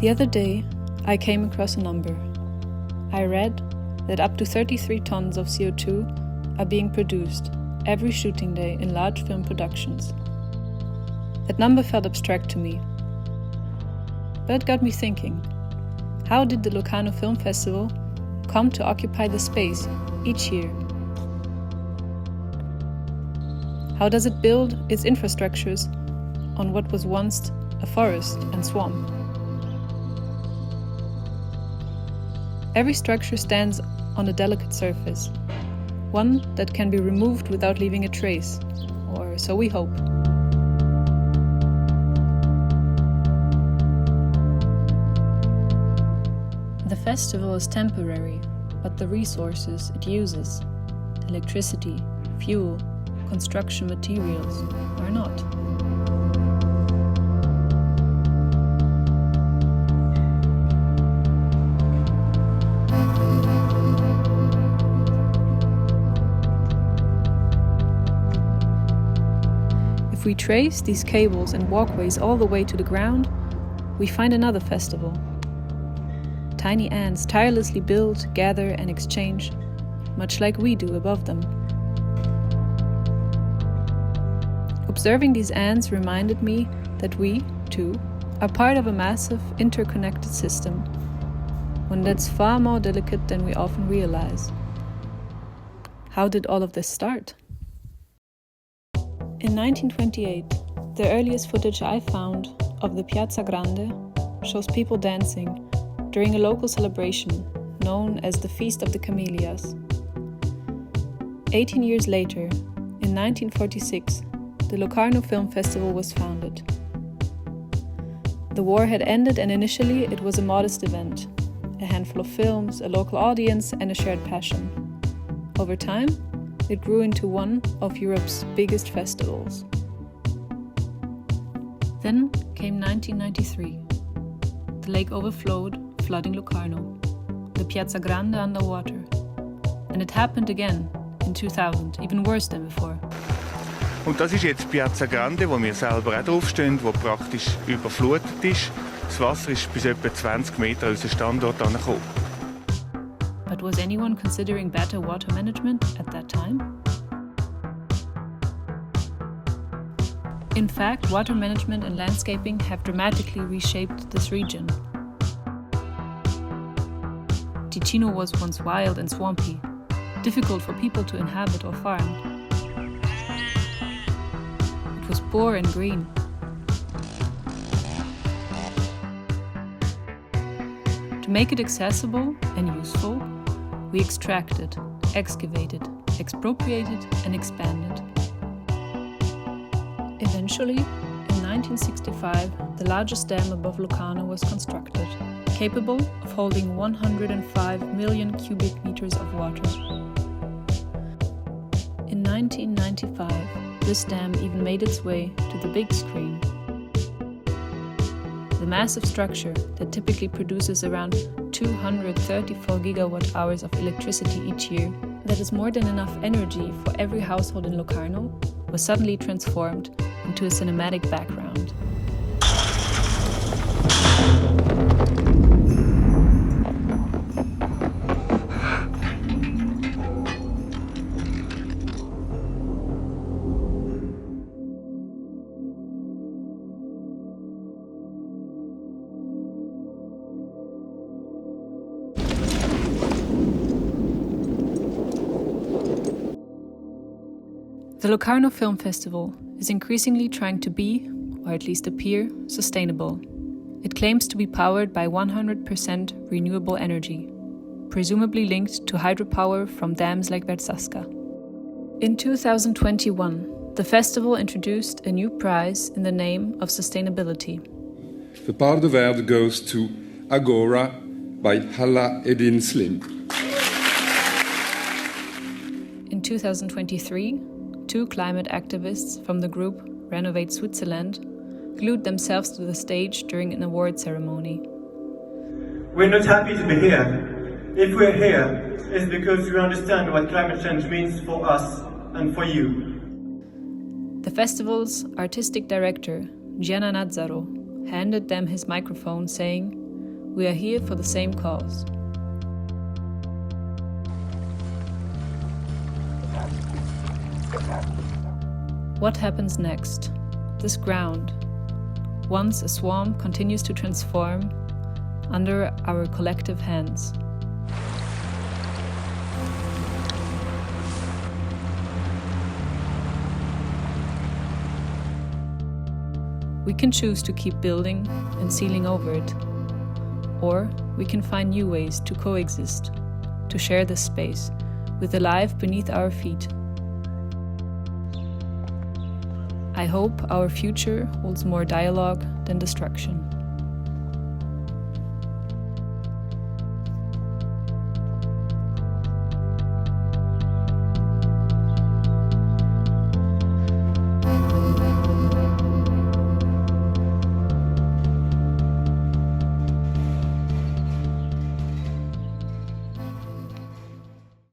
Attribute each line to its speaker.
Speaker 1: The other day, I came across a number. I read that up to 33 tons of CO2 are being produced every shooting day in large film productions. That number felt abstract to me. But it got me thinking, how did the Locarno Film Festival come to occupy the space each year? How does it build its infrastructures on what was once a forest and swamp? Every structure stands on a delicate surface, one that can be removed without leaving a trace, or so we hope. The festival is temporary, but the resources it uses, electricity, fuel, construction materials, are not. If we trace these cables and walkways all the way to the ground, we find another festival. Tiny ants tirelessly build, gather, and exchange, much like we do above them. Observing these ants reminded me that we, too, are part of a massive, interconnected system, one that's far more delicate than we often realize. How did all of this start? In 1928, the earliest footage I found of the Piazza Grande shows people dancing during a local celebration known as the Feast of the Camellias. 18 years later, in 1946, the Locarno Film Festival was founded. The war had ended and initially it was a modest event, a handful of films, a local audience, and a shared passion. Over time, it grew into one of Europe's biggest festivals. Then came 1993. The lake overflowed, flooding Locarno, the Piazza Grande underwater. And it happened again in 2000, even worse than before.
Speaker 2: Und das ist jetzt Piazza Grande, wo wir selber auch draufstehen, wo praktisch überflutet ist. Das Wasser ist bis etwa 20 Meter an unseren Standort angekommen.
Speaker 1: But was anyone considering better water management at that time? In fact, water management and landscaping have dramatically reshaped this region. Ticino was once wild and swampy, difficult for people to inhabit or farm. It was poor and green. To make it accessible and useful, we extracted, excavated, expropriated, and expanded. Eventually, in 1965, the largest dam above Locarno was constructed, capable of holding 105 million cubic meters of water. In 1995, this dam even made its way to the big screen. The massive structure that typically produces around 234 gigawatt hours of electricity each year, that is more than enough energy for every household in Locarno, was suddenly transformed into a cinematic background. The Locarno Film Festival is increasingly trying to be, or at least appear, sustainable. It claims to be powered by 100% renewable energy, presumably linked to hydropower from dams like Versasca. In 2021, the festival introduced a new prize in the name of sustainability.
Speaker 3: The part award goes to Agora by Hala Edin Slim.
Speaker 1: In 2023, 2 climate activists from the group Renovate Switzerland glued themselves to the stage during an award ceremony.
Speaker 4: We're not happy to be here. If we're here, it's because we understand what climate change means for us and for you.
Speaker 1: The festival's artistic director, Gianna Nazzaro, handed them his microphone saying, We are here for the same cause. What happens next? This ground, once a swarm, continues to transform under our collective hands. We can choose to keep building and sealing over it, or we can find new ways to coexist, to share this space with the life beneath our feet. I hope our future holds more dialogue than destruction.